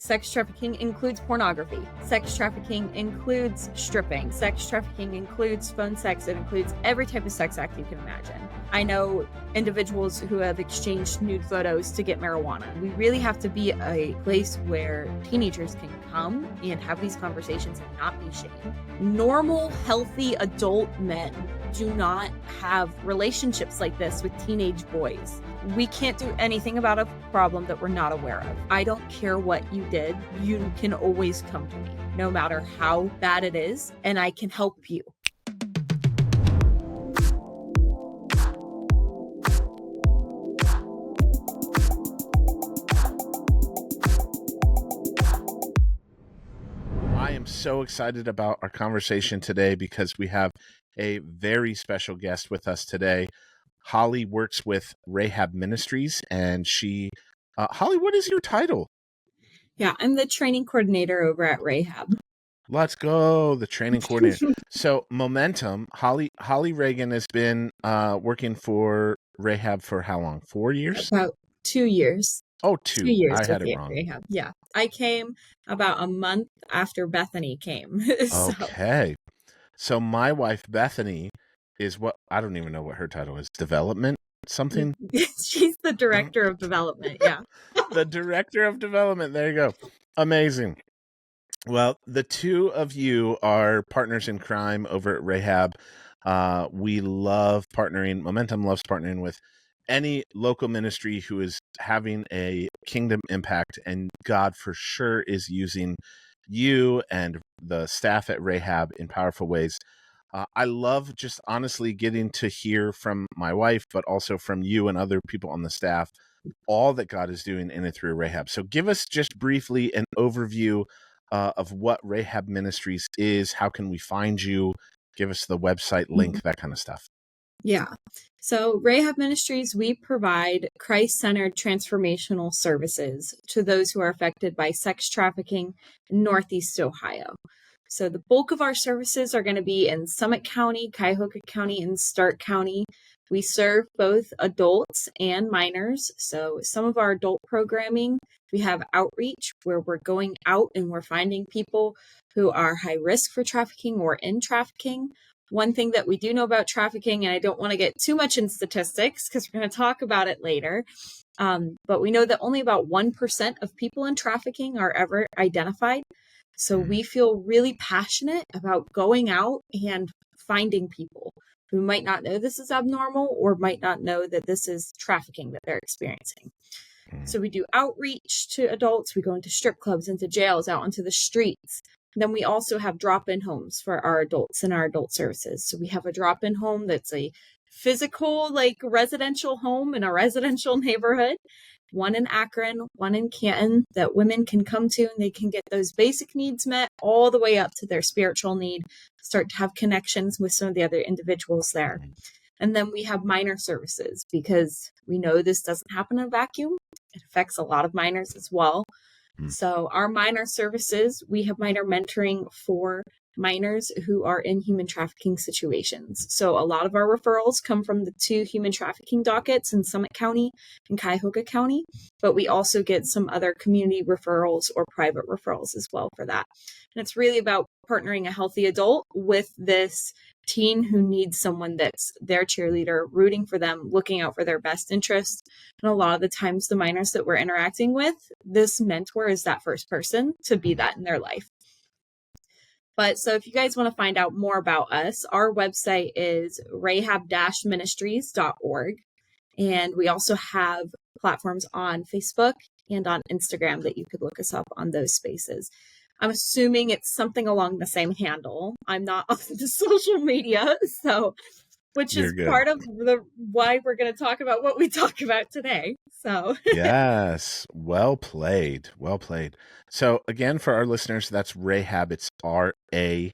Sex trafficking includes pornography. Sex trafficking includes stripping. Sex trafficking includes phone sex. It includes every type of sex act you can imagine. I know individuals who have exchanged nude photos to get marijuana. We really have to be a place where teenagers can come and have these conversations and not be shamed. Normal, healthy adult men do not have relationships like this with teenage boys. We can't do anything about a problem that we're not aware of. I don't care what you did. You can always come to me, no matter how bad it is, and I can help you. I am so excited about our conversation today because we have a very special guest with us today. Holly works with Rahab Ministries, and Holly, what is your title? Yeah, I'm the training coordinator over at Rahab. Let's go, the training coordinator. So Momentum, Holly Regan has been working for Rahab for how long? 4 years? About 2 years. Oh, 2. 2 years. I had it wrong. Rahab. Yeah, I came about a month after Bethany came. Okay. So my wife, Bethany, is what, I don't even know what her title is, development something? She's the director of development, yeah. The director of development, there you go. Amazing. Well, the two of you are partners in crime over at Rahab. We love partnering, Momentum loves partnering with any local ministry who is having a kingdom impact, and God for sure is using you and the staff at Rahab in powerful ways. I love just honestly getting to hear from my wife, but also from you and other people on the staff, all that God is doing in and through Rahab. So give us just briefly an overview of what Rahab Ministries is. How can we find you? Give us the website link, that kind of stuff. Yeah. So Rahab Ministries, we provide Christ-centered transformational services to those who are affected by sex trafficking in Northeast Ohio. So the bulk of our services are going to be in Summit County, Cuyahoga County, and Stark County. We serve both adults and minors. So some of our adult programming, we have outreach where we're going out and we're finding people who are high risk for trafficking or in trafficking. One thing that we do know about trafficking, and I don't want to get too much in statistics because we're going to talk about it later, but we know that only about 1% of people in trafficking are ever identified. So we feel really passionate about going out and finding people who might not know this is abnormal or might not know that this is trafficking that they're experiencing. So we do outreach to adults. We go into strip clubs, into jails, out onto the streets. Then we also have drop-in homes for our adults and our adult services. So we have a drop-in home that's a physical, like residential home in a residential neighborhood. One in Akron, one in Canton, that women can come to and they can get those basic needs met all the way up to their spiritual need, start to have connections with some of the other individuals there. And then we have minor services because we know this doesn't happen in a vacuum. It affects a lot of minors as well. So our minor services, we have minor mentoring for minors who are in human trafficking situations. So a lot of our referrals come from the 2 human trafficking dockets in Summit County and Cuyahoga County, but we also get some other community referrals or private referrals as well for that. And it's really about partnering a healthy adult with this teen who needs someone that's their cheerleader, rooting for them, looking out for their best interest. And a lot of the times the minors that we're interacting with, this mentor is that first person to be that in their life. But so if you guys want to find out more about us, our website is rahab-ministries.org. And we also have platforms on Facebook and on Instagram that you could look us up on those spaces. I'm assuming it's something along the same handle. I'm not on the social media, so which is part of why we're going to talk about what we talk about today. So yes, well played. So again, for our listeners, that's Rahab. It's RAHAB,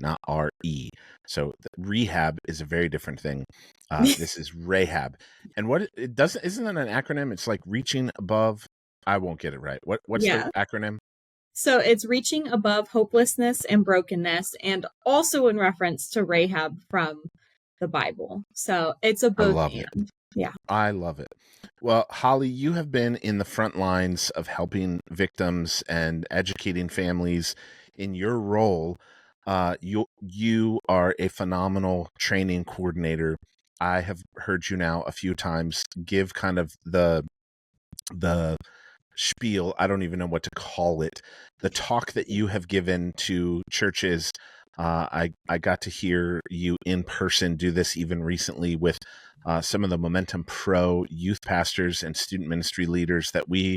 not RE. So rehab is a very different thing. This is Rahab, and what it doesn't isn't it an acronym? It's like reaching above. I won't get it right. What's the acronym? So it's reaching above hopelessness and brokenness, and also in reference to Rahab from the Bible. So it's a both and. Yeah. I love it. Well, Holly, you have been in the front lines of helping victims and educating families in your role. You are a phenomenal training coordinator. I have heard you now a few times give kind of the spiel, I don't even know what to call it, the talk that you have given to churches. I got to hear you in person do this even recently with some of the Momentum Pro youth pastors and student ministry leaders that we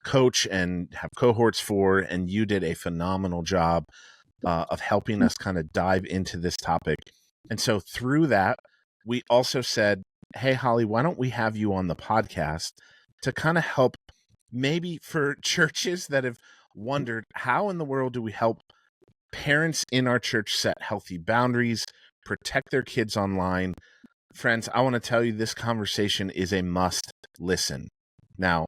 coach and have cohorts for, and you did a phenomenal job of helping us kind of dive into this topic. And so through that, we also said, hey, Holly, why don't we have you on the podcast to kind of help maybe for churches that have wondered, how in the world do we help parents in our church set healthy boundaries, protect their kids online? Friends, I want to tell you this conversation is a must listen. Now,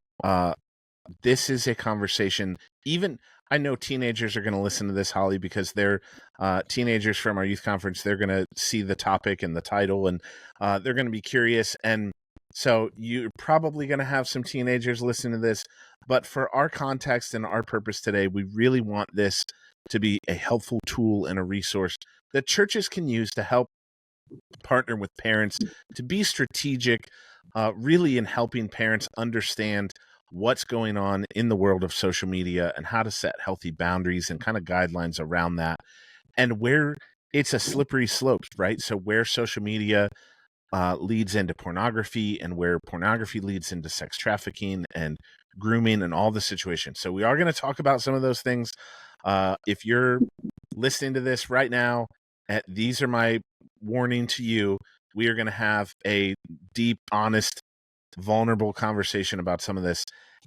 this is a conversation, even I know teenagers are going to listen to this, Holly, because they're teenagers from our youth conference. They're going to see the topic and the title, and they're going to be curious. And so you're probably going to have some teenagers listen to this. But for our context and our purpose today, we really want this to be a helpful tool and a resource that churches can use to help partner with parents to be strategic, really in helping parents understand what's going on in the world of social media and how to set healthy boundaries and kind of guidelines around that, and where it's a slippery slope, right? So where social media leads into pornography and where pornography leads into sex trafficking and grooming and all the situations. So we are going to talk about some of those things. If you're listening to this right now, these are my warning to you. We are going to have a deep, honest, vulnerable conversation about some of this,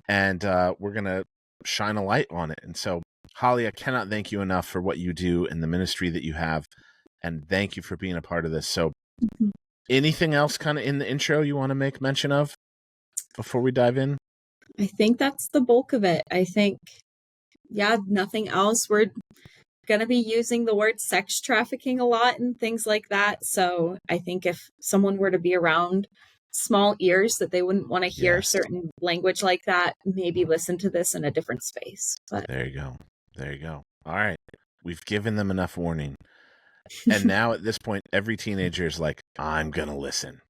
and we're going to shine a light on it. And so, Holly, I cannot thank you enough for what you do and the ministry that you have, and thank you for being a part of this. So anything else kind of in the intro you want to make mention of before we dive in? I think that's the bulk of it. I think, yeah, nothing else. We're going to be using the word sex trafficking a lot and things like that. So I think if someone were to be around small ears that they wouldn't want to hear certain language like that, maybe listen to this in a different space. But there you go. There you go. All right. We've given them enough warning. And now at this point, every teenager is like, I'm going to listen.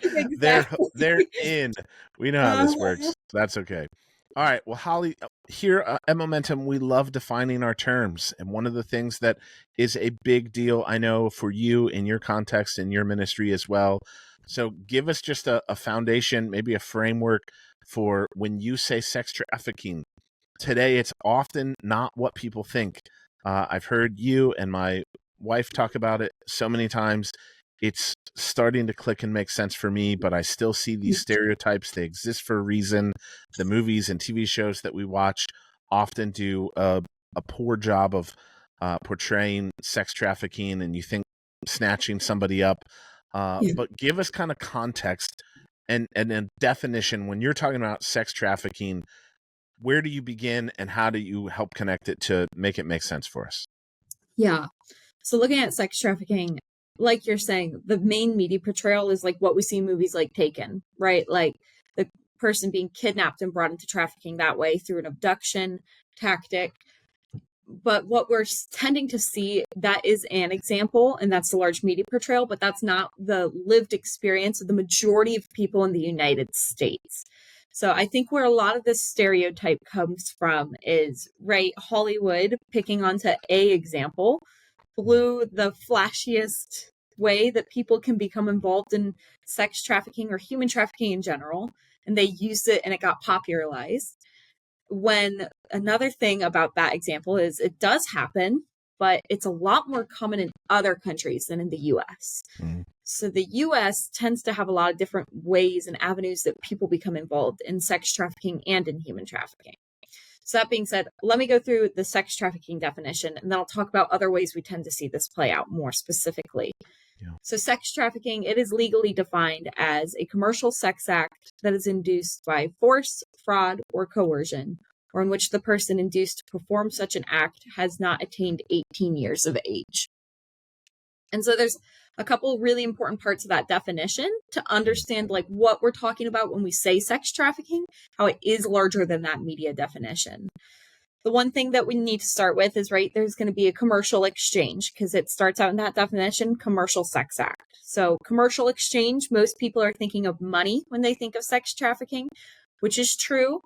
Exactly. They're in. We know how this works. That's okay. All right. Well, Holly, here at Momentum, we love defining our terms. And one of the things that is a big deal, I know, for you in your context, in your ministry as well. So give us just a foundation, maybe a framework for when you say sex trafficking. Today, it's often not what people think. I've heard you and my wife talk about it so many times. It's starting to click and make sense for me, but I still see these stereotypes. They exist for a reason. The movies and TV shows that we watch often do a poor job of portraying sex trafficking, and you think snatching somebody up. But give us kind of context and a definition when you're talking about sex trafficking. Where do you begin and how do you help connect it to make it make sense for us? Yeah. So looking at sex trafficking, like you're saying, the main media portrayal is like what we see in movies like Taken, right? Like the person being kidnapped and brought into trafficking that way through an abduction tactic. But what we're tending to see, that is an example, and that's the large media portrayal, but that's not the lived experience of the majority of people in the United States. So I think where a lot of this stereotype comes from is, right, Hollywood, picking onto a example, blew the flashiest way that people can become involved in sex trafficking or human trafficking in general, and they used it and it got popularized. When another thing about that example is it does happen, but it's a lot more common in other countries than in the US. Mm-hmm. So the US tends to have a lot of different ways and avenues that people become involved in sex trafficking and in human trafficking. So that being said, let me go through the sex trafficking definition, and then I'll talk about other ways we tend to see this play out more specifically. Yeah. So sex trafficking, it is legally defined as a commercial sex act that is induced by force, fraud, or coercion, or in which the person induced to perform such an act has not attained 18 years of age. And so there's a couple really important parts of that definition to understand like what we're talking about when we say sex trafficking, how it is larger than that media definition. The one thing that we need to start with is, right, there's going to be a commercial exchange because it starts out in that definition, commercial sex act. So commercial exchange, most people are thinking of money when they think of sex trafficking, which is true.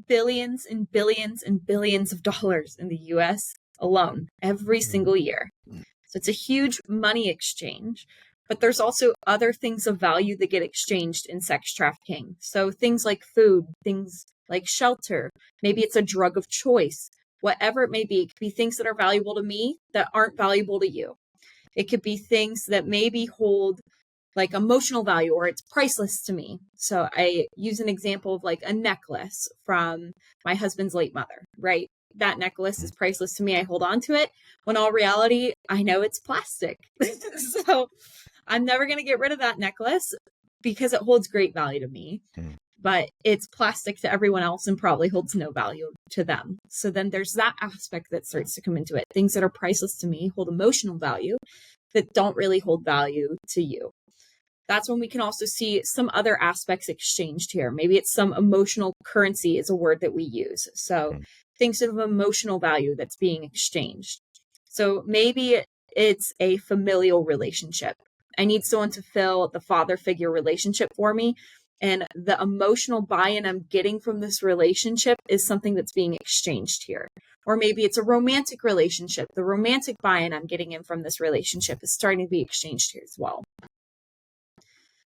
Billions and billions and billions of dollars in the US alone every single year. So it's a huge money exchange, but there's also other things of value that get exchanged in sex trafficking. So things like food, things like shelter, maybe it's a drug of choice, whatever it may be. It could be things that are valuable to me that aren't valuable to you. It could be things that maybe hold like emotional value or it's priceless to me. So I use an example of like a necklace from my husband's late mother, right? That necklace is priceless to me. I hold on to it when all reality, I know it's plastic. So I'm never going to get rid of that necklace because it holds great value to me, but it's plastic to everyone else and probably holds no value to them. So then there's that aspect that starts to come into it. Things that are priceless to me hold emotional value that don't really hold value to you. That's when we can also see some other aspects exchanged here. Maybe it's some emotional currency is a word that we use. So things of emotional value that's being exchanged. So maybe it's a familial relationship. I need someone to fill the father figure relationship for me. And the emotional buy-in I'm getting from this relationship is something that's being exchanged here. Or maybe it's a romantic relationship. The romantic buy-in I'm getting in from this relationship is starting to be exchanged here as well.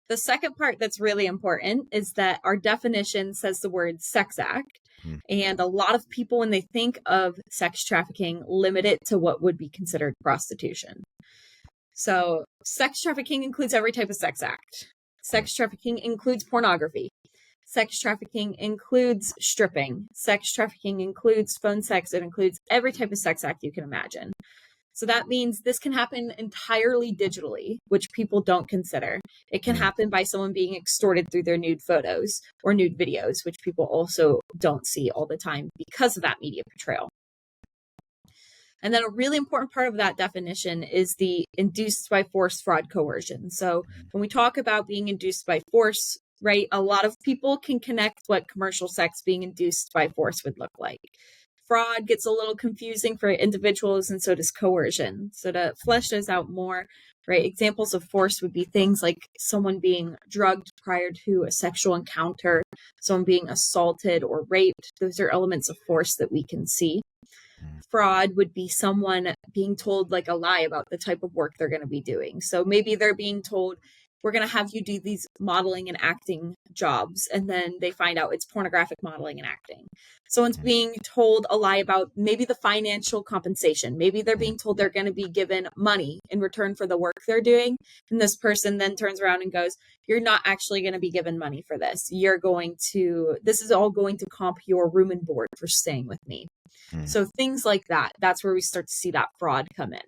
The second part that's really important is that our definition says the word sex act. And a lot of people, when they think of sex trafficking, limit it to what would be considered prostitution. So sex trafficking includes every type of sex act. Sex trafficking includes pornography. Sex trafficking includes stripping. Sex trafficking includes phone sex. It includes every type of sex act you can imagine. So that means this can happen entirely digitally, which people don't consider. It can happen by someone being extorted through their nude photos or nude videos, which people also don't see all the time because of that media portrayal. And then a really important part of that definition is the induced by force, fraud, coercion. So when we talk about being induced by force, right, a lot of people can connect what commercial sex being induced by force would look like. Fraud gets a little confusing for individuals, and so does coercion. So to flesh those out more, right, examples of force would be things like someone being drugged prior to a sexual encounter, someone being assaulted or raped. Those are elements of force that we can see. Fraud would be someone being told like a lie about the type of work they're going to be doing. So maybe they're being told, we're going to have you do these modeling and acting jobs. And then they find out it's pornographic modeling and acting. Someone's being told a lie about maybe the financial compensation. Maybe they're being told they're going to be given money in return for the work they're doing. And this person then turns around and goes, you're not actually going to be given money for this. This is all going to comp your room and board for staying with me. So things like that, that's where we start to see that fraud come in.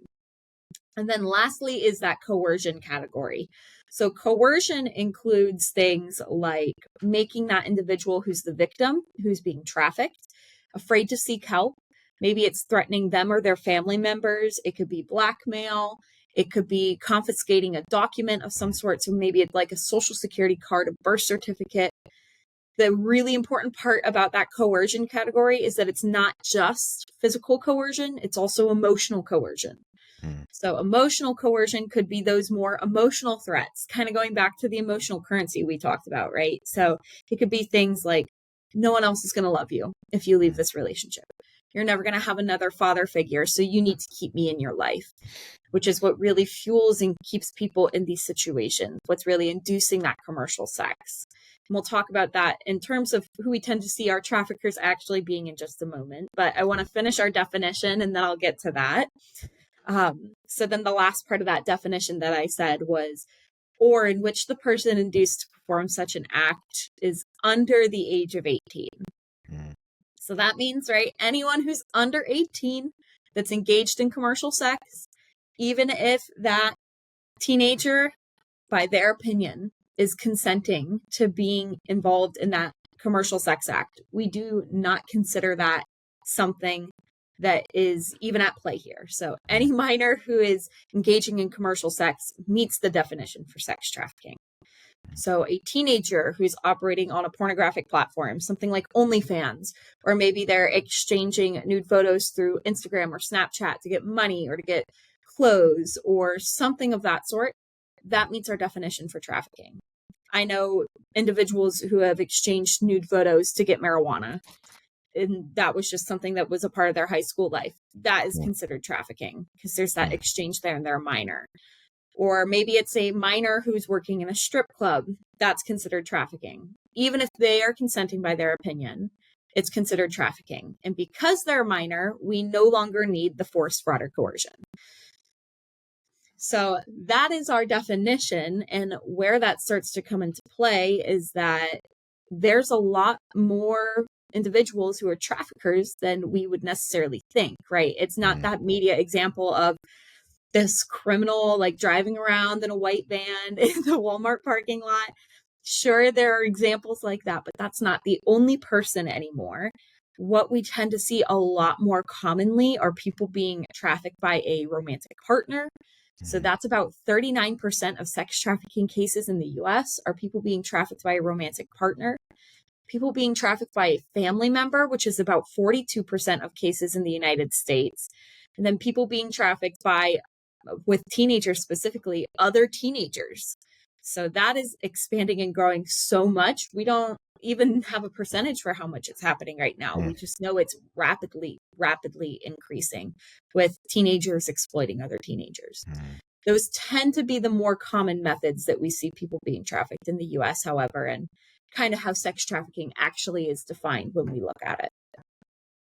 And then lastly is that coercion category. So coercion includes things like making that individual who's the victim, who's being trafficked, afraid to seek help. Maybe it's threatening them or their family members. It could be blackmail. It could be confiscating a document of some sort. So maybe it's like a social security card, a birth certificate. The really important part about that coercion category is that it's not just physical coercion, it's also emotional coercion. So emotional coercion could be those more emotional threats, kind of going back to the emotional currency we talked about, right? So it could be things like, no one else is going to love you if you leave this relationship. You're never going to have another father figure, so you need to keep me in your life, which is what really fuels and keeps people in these situations, what's really inducing that commercial sex. And we'll talk about that in terms of who we tend to see our traffickers actually being in just a moment. But I want to finish our definition and then I'll get to that. So then the last part of that definition that I said was, or in which the person induced to perform such an act is under the age of 18. So that means, right, anyone who's under 18 that's engaged in commercial sex, even if that teenager, by their opinion, is consenting to being involved in that commercial sex act, we do not consider that something that is even at play here. So any minor who is engaging in commercial sex meets the definition for sex trafficking. So a teenager who's operating on a pornographic platform, something like OnlyFans, or maybe they're exchanging nude photos through Instagram or Snapchat to get money or to get clothes or something of that sort, that meets our definition for trafficking. I know individuals who have exchanged nude photos to get marijuana, and that was just something that was a part of their high school life. That is considered trafficking because there's that exchange there and they're a minor. Or maybe it's a minor who's working in a strip club. That's considered trafficking. Even if they are consenting by their opinion, it's considered trafficking. And because they're a minor, we no longer need the force, fraud, or coercion. So that is our definition. And where that starts to come into play is that there's a lot more individuals who are traffickers than we would necessarily think, right? It's not that media example of this criminal like driving around in a white van in the Walmart parking lot. Sure, there are examples like that, but that's not the only person anymore. What we tend to see a lot more commonly are people being trafficked by a romantic partner. So that's about 39% of sex trafficking cases in the US are people being trafficked by a romantic partner. People being trafficked by a family member, which is about 42% of cases in the United States. And then people being trafficked by, with teenagers specifically, other teenagers. So that is expanding and growing so much. We don't even have a percentage for how much it's happening right now. We just know it's rapidly increasing with teenagers exploiting other teenagers. Those tend to be the more common methods that we see people being trafficked in the US, however, and kind of how sex trafficking actually is defined when we look at it.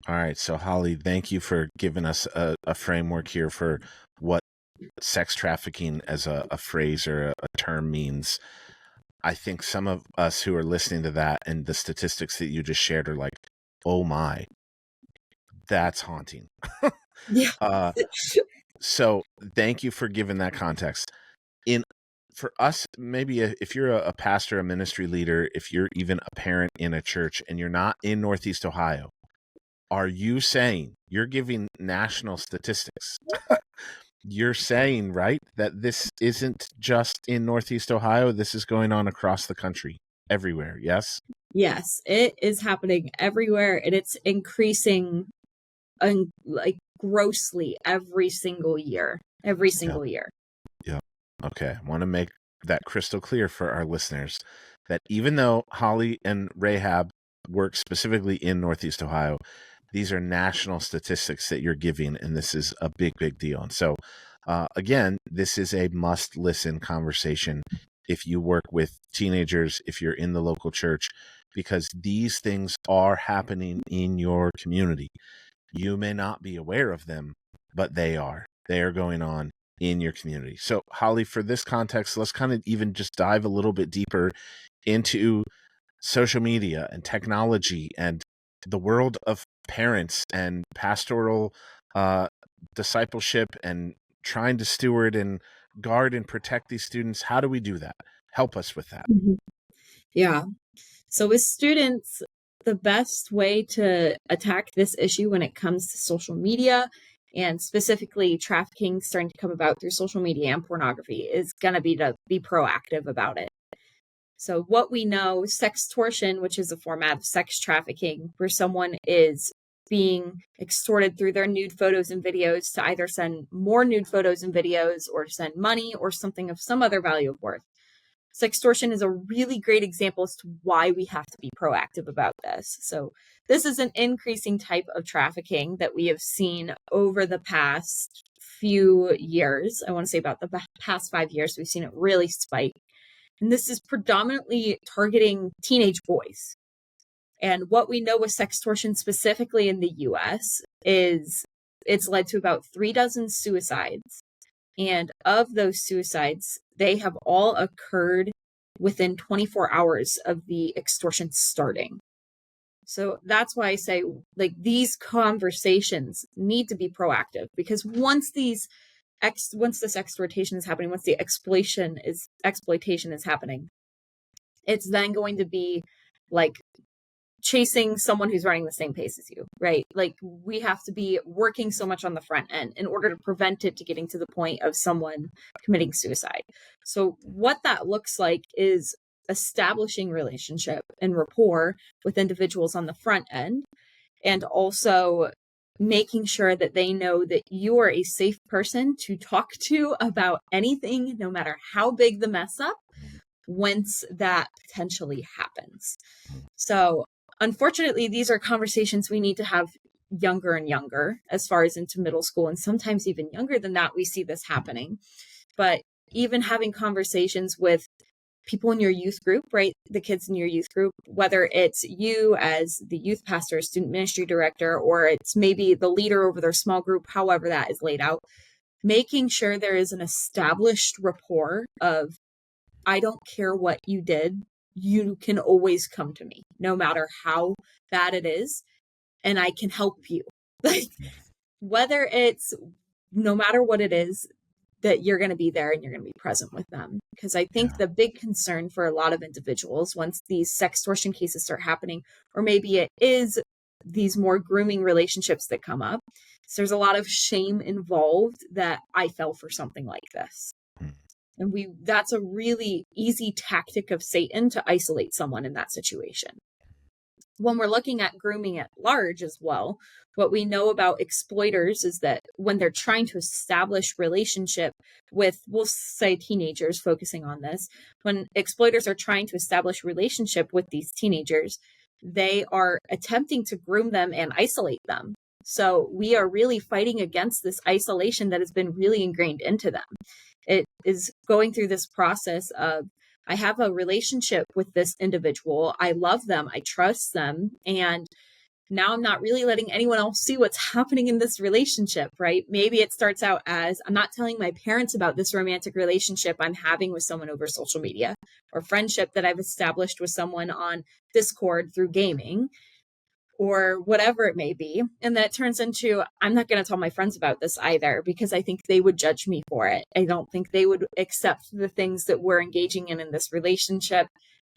All right. So, Holly, thank you for giving us a framework here for what sex trafficking as a phrase or a term means. I think some of us who are listening to that and the statistics that you just shared are like, oh my, that's haunting. Yeah. So thank you for giving that context. For us, maybe if you're a pastor, a ministry leader, if you're even a parent in a church and you're not in Northeast Ohio, are you saying, you're giving national statistics? You're saying, right, that this isn't just in Northeast Ohio, this is going on across the country, everywhere, yes? Yes, it is happening everywhere, and it's increasing like grossly every single year. Yeah. Okay. I want to make that crystal clear for our listeners that even though Holly and Rahab work specifically in Northeast Ohio, these are national statistics that you're giving, and this is a big, big deal. And so, again, this is a must listen conversation if you work with teenagers, if you're in the local church, because these things are happening in your community. You may not be aware of them, but they are. They are going on in your community. So, Holly, for this context, let's kind of even just dive a little bit deeper into social media and technology and the world of parents and pastoral discipleship and trying to steward and guard and protect these students. How do we do that? Help us with that. Yeah. So with students, the best way to attack this issue when it comes to social media and specifically trafficking starting to come about through social media and pornography is going to be proactive about it. So what we know, sextortion, which is a format of sex trafficking, where someone is being extorted through their nude photos and videos to either send more nude photos and videos or send money or something of some other value of worth. Sextortion is a really great example as to why we have to be proactive about this. So this is an increasing type of trafficking that we have seen over the past few years. I want to say about the past 5 years, we've seen it really spike. And this is predominantly targeting teenage boys. And what we know with sextortion specifically in the US is it's led to about 36 suicides. And of those suicides, they have all occurred within 24 hours of the extortion starting. So that's why I say, like, these conversations need to be proactive, because once this exploitation is happening, once the exploitation is happening, it's then going to be like chasing someone who's running the same pace as you, right? Like we have to be working so much on the front end in order to prevent it to getting to the point of someone committing suicide. So what that looks like is establishing relationship and rapport with individuals on the front end, and also making sure that they know that you are a safe person to talk to about anything, no matter how big the mess up, once that potentially happens. So unfortunately, these are conversations we need to have younger and younger, as far as into middle school, and sometimes even younger than that, we see this happening. But even having conversations with people in your youth group, right? The kids in your youth group, whether it's you as the youth pastor, student ministry director, or it's maybe the leader over their small group, however that is laid out, making sure there is an established rapport of, I don't care what you did, you can always come to me, no matter how bad it is, and I can help you. Like, whether it's, no matter what it is, that you're going to be there and you're going to be present with them. Because I think the big concern for a lot of individuals, once these sextortion cases start happening, or maybe it is these more grooming relationships that come up, so there's a lot of shame involved that I fell for something like this. And that's a really easy tactic of Satan to isolate someone in that situation. When we're looking at grooming at large as well, what we know about exploiters is that when they're trying to establish relationship with, we'll say teenagers, focusing on this, when exploiters are trying to establish relationship with these teenagers, they are attempting to groom them and isolate them. So we are really fighting against this isolation that has been really ingrained into them. It is going through this process of, I have a relationship with this individual. I love them. I trust them. And now I'm not really letting anyone else see what's happening in this relationship, right? Maybe it starts out as, I'm not telling my parents about this romantic relationship I'm having with someone over social media, or friendship that I've established with someone on Discord through gaming, or whatever it may be. And then it turns into, I'm not going to tell my friends about this either, because I think they would judge me for it. I don't think they would accept the things that we're engaging in this relationship.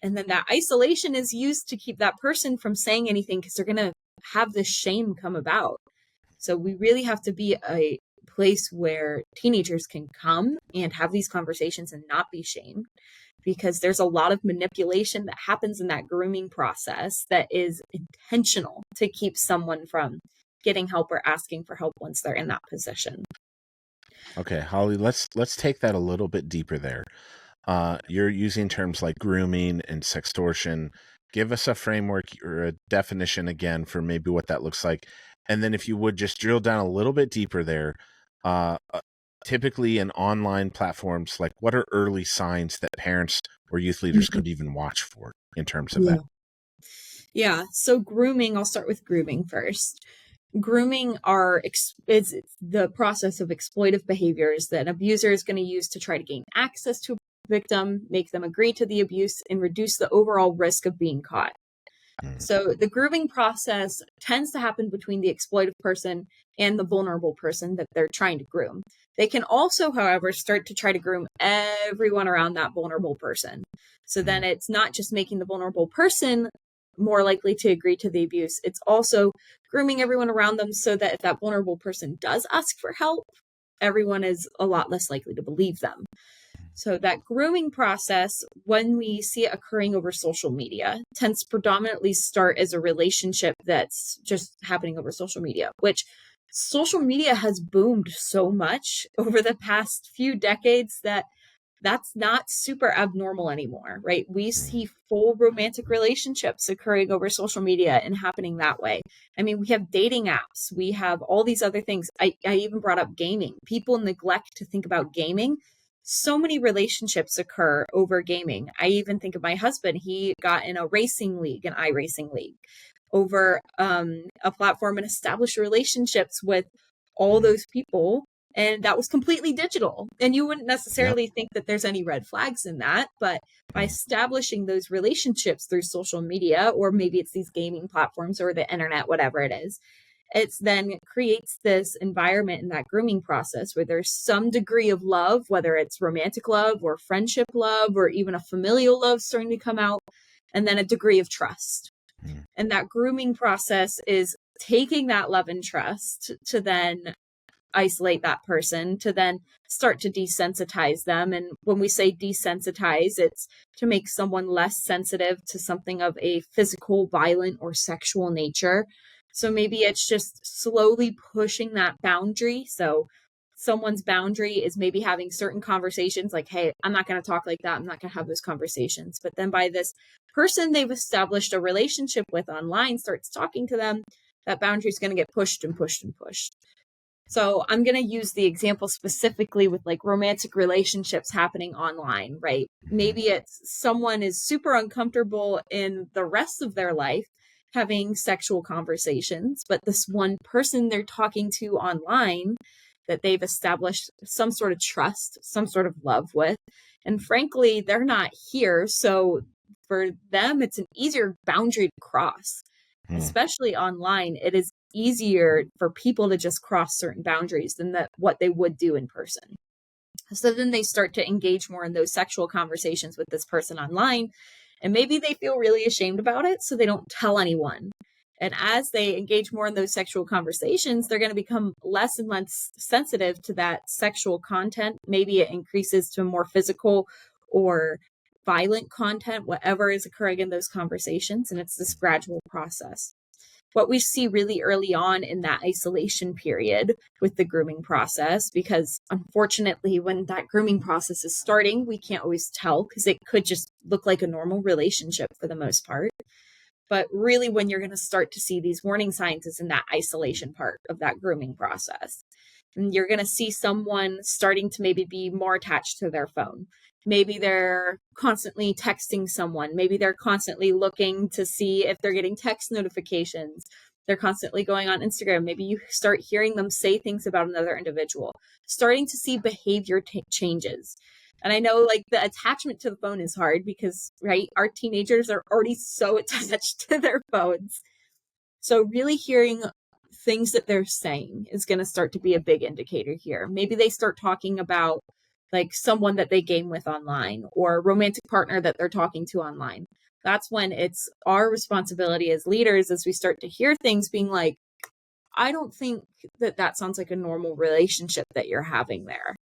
And then that isolation is used to keep that person from saying anything, because they're going to have this shame come about. So we really have to be a place where teenagers can come and have these conversations and not be shamed, because there's a lot of manipulation that happens in that grooming process that is intentional to keep someone from getting help or asking for help once they're in that position. Okay, Holly, let's take that a little bit deeper there. You're using terms like grooming and sextortion. Give us a framework or a definition again for maybe what that looks like. And then if you would just drill down a little bit deeper there, typically in online platforms, like what are early signs that parents or youth leaders could even watch for in terms of that? Yeah. So grooming, I'll start with grooming first. Grooming is the process of exploitive behaviors that an abuser is going to use to try to gain access to a victim, make them agree to the abuse, and reduce the overall risk of being caught. So the grooming process tends to happen between the exploitive person and the vulnerable person that they're trying to groom. They can also, however, start to try to groom everyone around that vulnerable person. So then it's not just making the vulnerable person more likely to agree to the abuse, it's also grooming everyone around them, so that if that vulnerable person does ask for help, everyone is a lot less likely to believe them. So that grooming process, when we see it occurring over social media, tends to predominantly start as a relationship that's just happening over social media, which social media has boomed so much over the past few decades that that's not super abnormal anymore, right? We see full romantic relationships occurring over social media and happening that way. I mean, we have dating apps, we have all these other things. I even brought up gaming. People neglect to think about gaming. So many relationships occur over gaming. I even think of my husband. He got in a racing league, an iRacing league, over a platform, and established relationships with all those people. And that was completely digital. And you wouldn't necessarily think that there's any red flags in that. But by establishing those relationships through social media, or maybe it's these gaming platforms or the internet, whatever it is, it's then creates this environment in that grooming process where there's some degree of love, whether it's romantic love or friendship love or even a familial love starting to come out, and then a degree of trust. Mm. And that grooming process is taking that love and trust to then isolate that person, to then start to desensitize them. And when we say desensitize, it's to make someone less sensitive to something of a physical, violent, or sexual nature. So maybe it's just slowly pushing that boundary. So someone's boundary is maybe having certain conversations like, hey, I'm not going to talk like that. I'm not going to have those conversations. But then by this person they've established a relationship with online starts talking to them, that boundary is going to get pushed and pushed and pushed. So I'm going to use the example specifically with like romantic relationships happening online, right? Maybe it's someone is super uncomfortable in the rest of their life having sexual conversations, but this one person they're talking to online that they've established some sort of trust, some sort of love with. And frankly, they're not here. So for them, it's an easier boundary to cross, especially online. It is easier for people to just cross certain boundaries than what they would do in person. So then they start to engage more in those sexual conversations with this person online. And maybe they feel really ashamed about it, so they don't tell anyone. And as they engage more in those sexual conversations, they're going to become less and less sensitive to that sexual content. Maybe it increases to more physical or violent content, whatever is occurring in those conversations. And it's this gradual process. What we see really early on in that isolation period with the grooming process, because unfortunately, when that grooming process is starting, we can't always tell because it could just look like a normal relationship for the most part. But really, when you're going to start to see these warning signs is in that isolation part of that grooming process. And you're going to see someone starting to maybe be more attached to their phone. Maybe they're constantly texting someone. Maybe they're constantly looking to see if they're getting text notifications. They're constantly going on Instagram. Maybe you start hearing them say things about another individual, starting to see behavior changes. And I know like the attachment to the phone is hard because, right, our teenagers are already so attached to their phones. So really hearing things that they're saying is going to start to be a big indicator here. Maybe they start talking about like someone that they game with online or a romantic partner that they're talking to online. That's when it's our responsibility as leaders as we start to hear things being like, I don't think that sounds like a normal relationship that you're having there.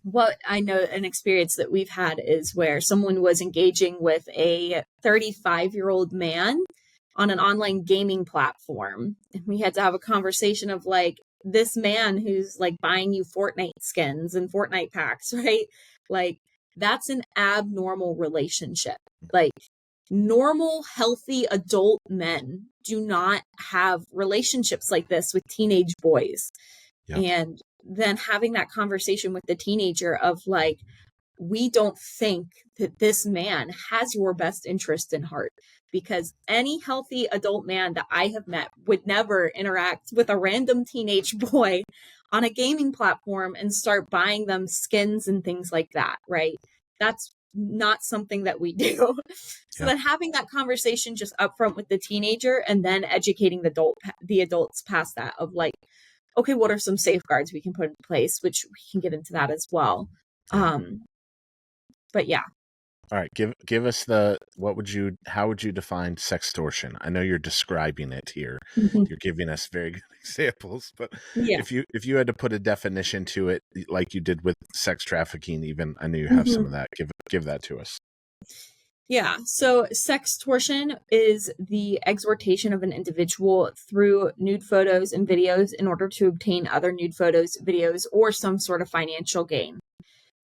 What I know an experience that we've had is where someone was engaging with a 35-year-old man on an online gaming platform. And we had to have a conversation of like, this man who's like buying you Fortnite skins and Fortnite packs, right? Like, that's an abnormal relationship. Like, normal, healthy adult men do not have relationships like this with teenage boys. Yep. And then having that conversation with the teenager of like, we don't think that this man has your best interest in heart, because any healthy adult man that I have met would never interact with a random teenage boy on a gaming platform and start buying them skins and things like that, right? That's not something that we do. So then having that conversation just upfront with the teenager and then educating the adults past that of like, okay, what are some safeguards we can put in place, which we can get into that as well. But yeah. All right, give us how would you define sextortion? I know you're describing it here. Mm-hmm. You're giving us very good examples, but if you had to put a definition to it, like you did with sex trafficking, even I know you have some of that. Give that to us. Yeah. So sextortion is the exhortation of an individual through nude photos and videos in order to obtain other nude photos, videos, or some sort of financial gain.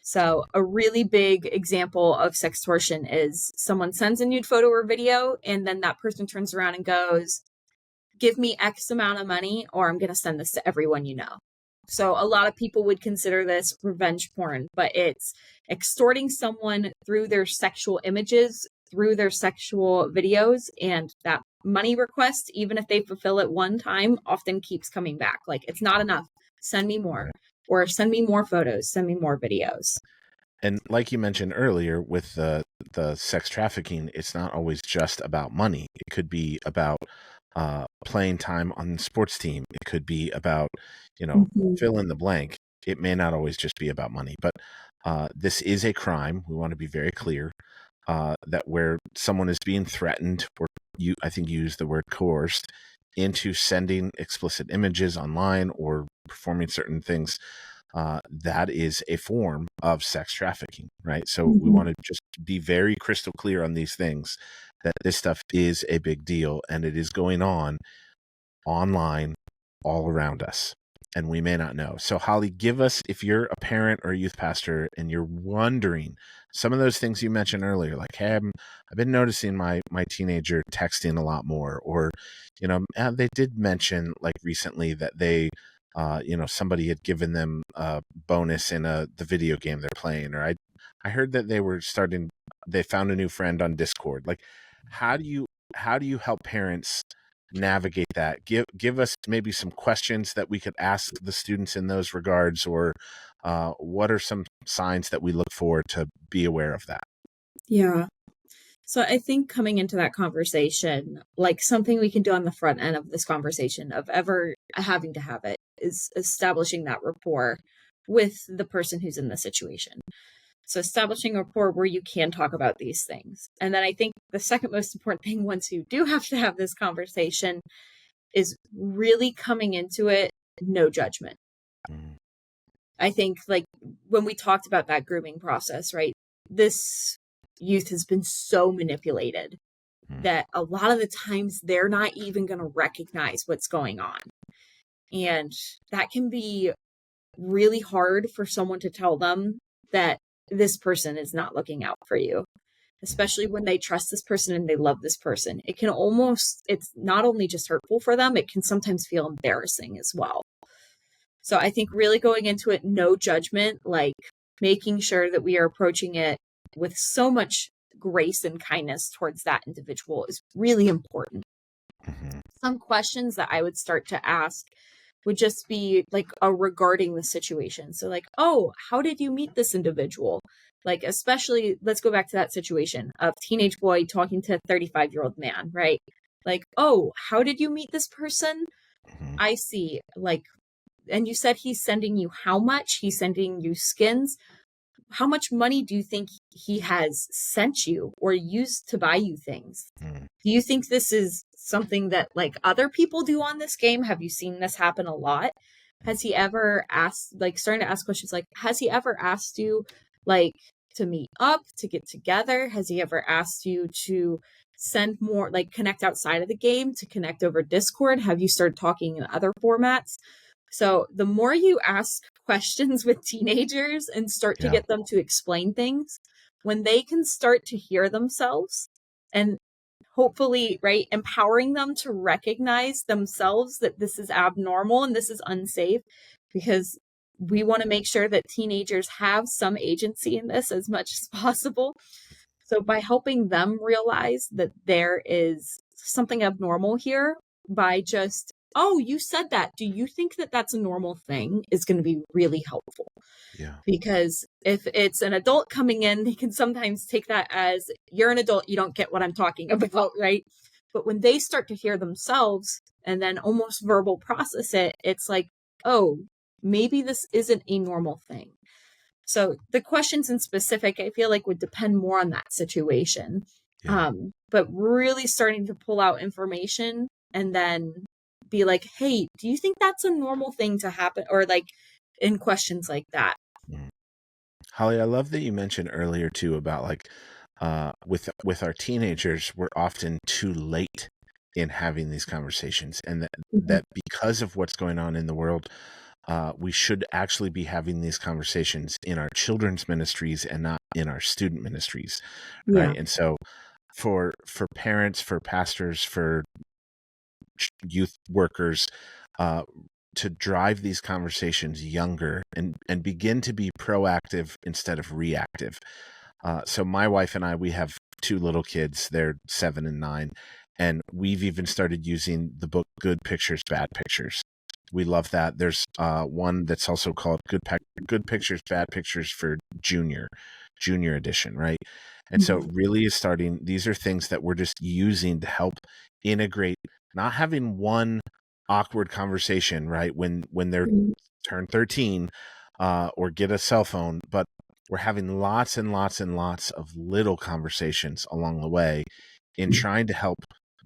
So a really big example of sextortion is someone sends a nude photo or video, and then that person turns around and goes, give me X amount of money, or I'm going to send this to everyone you know. So a lot of people would consider this revenge porn, but it's extorting someone through their sexual images, through their sexual videos, and that money request, even if they fulfill it one time, often keeps coming back. Like, it's not enough. Send me more. Or send me more photos, send me more videos. And like you mentioned earlier, with the sex trafficking, it's not always just about money. It could be about playing time on the sports team. It could be about, fill in the blank. It may not always just be about money, but this is a crime. We want to be very clear that where someone is being threatened or I think you used the word coerced into sending explicit images online or performing certain things, that is a form of sex trafficking, right? So we want to just be very crystal clear on these things, that this stuff is a big deal and it is going on online all around us, and we may not know. So Holly, give us, if you're a parent or a youth pastor and you're wondering some of those things you mentioned earlier, like, hey, I've been noticing my teenager texting a lot more, or they did mention like recently that they somebody had given them a bonus in the video game they're playing, or I heard that they found a new friend on Discord. Like, how do you help parents navigate that? Give us maybe some questions that we could ask the students in those regards, or what are some signs that we look for to be aware of that? Yeah. So I think coming into that conversation, like something we can do on the front end of this conversation of ever having to have it, is establishing that rapport with the person who's in the situation. So establishing a rapport where you can talk about these things. And then I think the second most important thing, once you do have to have this conversation, is really coming into it, no judgment. Mm. I think like when we talked about that grooming process, right? This youth has been so manipulated that a lot of the times they're not even going to recognize what's going on. And that can be really hard for someone to tell them that this person is not looking out for you, especially when they trust this person and they love this person. It's not only just hurtful for them, it can sometimes feel embarrassing as well. So I think really going into it, no judgment, like making sure that we are approaching it with so much grace and kindness towards that individual is really important. Mm-hmm. Some questions that I would start to ask would just be like regarding the situation. So like, oh, how did you meet this individual? Like, especially, let's go back to that situation of teenage boy talking to a 35-year-old man, right? Like, oh, how did you meet this person? Mm-hmm. I see. Like, and you said he's sending you how much? He's sending you skins. How much money do you think he has sent you or used to buy you things? Mm-hmm. Do you think this is something that like other people do on this game? Have you seen this happen a lot? Has he ever asked, like starting to ask questions like, has he ever asked you like to meet up, to get together? Has he ever asked you to send more, like connect outside of the game, to connect over Discord? Have you started talking in other formats? So the more you ask questions with teenagers and start to get them to explain things, when they can start to hear themselves and hopefully, right, empowering them to recognize themselves that this is abnormal and this is unsafe, because we want to make sure that teenagers have some agency in this as much as possible. So by helping them realize that there is something abnormal here, by just, oh, you said that, do you think that that's a normal thing, is going to be really helpful. Yeah. Because if it's an adult coming in, they can sometimes take that as, you're an adult, you don't get what I'm talking about, right? But when they start to hear themselves and then almost verbal process it, it's like, oh, maybe this isn't a normal thing. So the questions in specific, I feel like would depend more on that situation. Yeah. But really starting to pull out information and then be like, hey, do you think that's a normal thing to happen? Or like in questions like that. Mm. Holly, I love that you mentioned earlier too about like with our teenagers, we're often too late in having these conversations, and that because of what's going on in the world, we should actually be having these conversations in our children's ministries and not in our student ministries, right? Yeah. And so for parents, for pastors, for youth workers, to drive these conversations younger and begin to be proactive instead of reactive. So my wife and I, we have two little kids. They're 7 and 9. And we've even started using the book Good Pictures, Bad Pictures. We love that. There's one that's also called Good Pictures, Bad Pictures for Junior edition, right? And so really is starting, these are things that we're just using to help integrate, not having one awkward conversation, right? When they're turn 13 or get a cell phone, but we're having lots and lots and lots of little conversations along the way in trying to help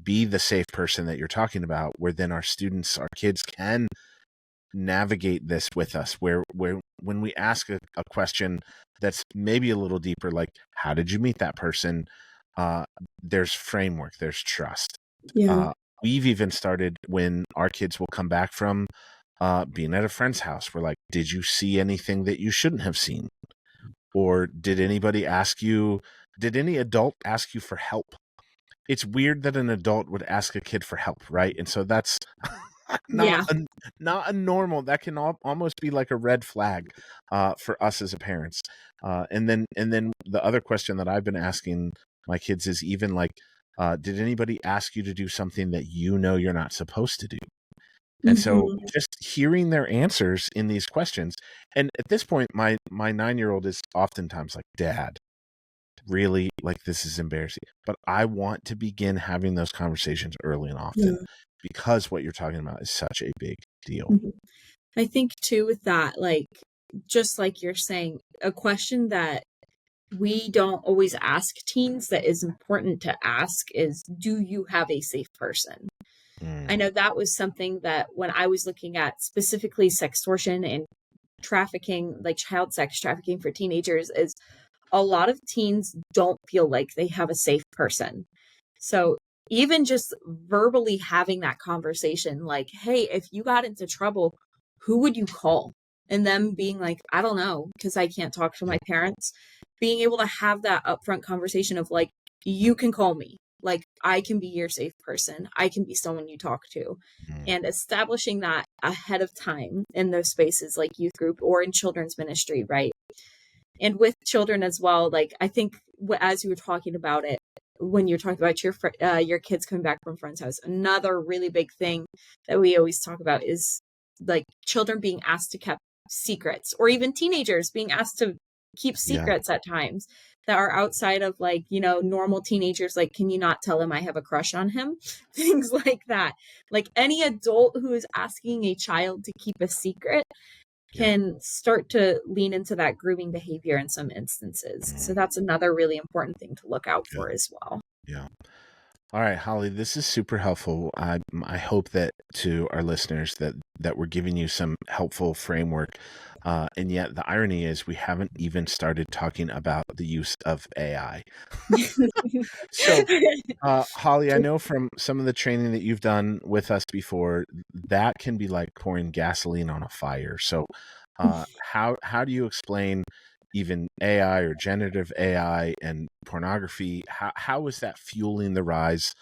be the safe person that you're talking about, where then our students, our kids can navigate this with us, where when we ask a question that's maybe a little deeper, like how did you meet that person, there's framework, there's trust. Yeah. We've even started when our kids will come back from being at a friend's house, we're like, did you see anything that you shouldn't have seen? Or did any adult ask you for help? It's weird that an adult would ask a kid for help, right? And so that's not Yeah. not a normal. That can almost be like a red flag for us as a parents. And then the other question that I've been asking my kids is even like, did anybody ask you to do something that you know you're not supposed to do? And so Hmm. just hearing their answers in these questions, and at this point, my 9-year-old is oftentimes like, Dad, really, like, this is embarrassing. But I want to begin having those conversations early and often, Yeah. because what you're talking about is such a big deal. Mhm. I think too with that, like, just like you're saying, a question that we don't always ask teens that is important to ask is, do you have a safe person? I Mm, know that was something that when I was looking at specifically sextortion and trafficking, like child sex trafficking for teenagers, is a lot of teens don't feel like they have a safe person. So even just verbally having that conversation, like, hey, if you got into trouble, who would you call? And them being like, I don't know, because I can't talk to my yep. parents. Being able to have that upfront conversation of like, you can call me. Like, I can be your safe person. I can be someone you talk to. Mm, And establishing that ahead of time in those spaces like youth group or in children's ministry, right? And with children as well, like I think as you were talking about it, when you're talking about your kids coming back from friend's house, another really big thing that we always talk about is like children being asked to keep secrets, or even teenagers being asked to keep yeah. secrets at times that are outside of like, normal teenagers. Like, can you not tell him I have a crush on him? Things like that. Like any adult who is asking a child to keep a secret Yeah. can start to lean into that grooming behavior in some instances. So Mm, that's another really important thing to look out yeah. for as well. Yeah. All right, Holly, this is super helpful. I hope that to our listeners that we're giving you some helpful framework. And yet the irony is we haven't even started talking about the use of AI. So, Holly, I know from some of the training that you've done with us before, that can be like pouring gasoline on a fire. So, how do you explain even AI or generative AI and pornography? How is that fueling the rise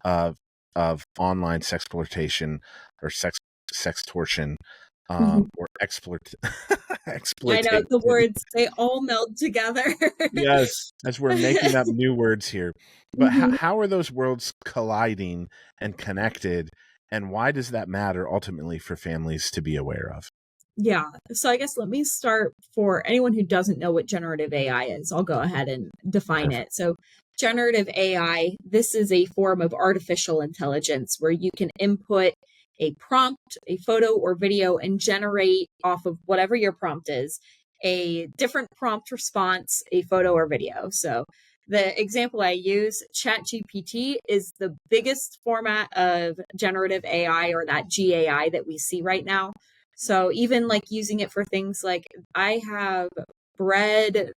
of online sexploitation or sextortion, Mhm. or I know exploitation? the words, they all meld together. Yes, as we're making up new words here. But Mhm. how are those worlds colliding and connected? And why does that matter ultimately for families to be aware of? Yeah. So I guess let me start for anyone who doesn't know what generative AI is. I'll go ahead and define Perfect. it. So, generative AI, this is a form of artificial intelligence where you can input a prompt, a photo or video, and generate off of whatever your prompt is a different prompt response, a photo or video. So, the example I use, ChatGPT, is the biggest format of generative AI, or that GAI that we see right now. So even like using it for things like, I have bread,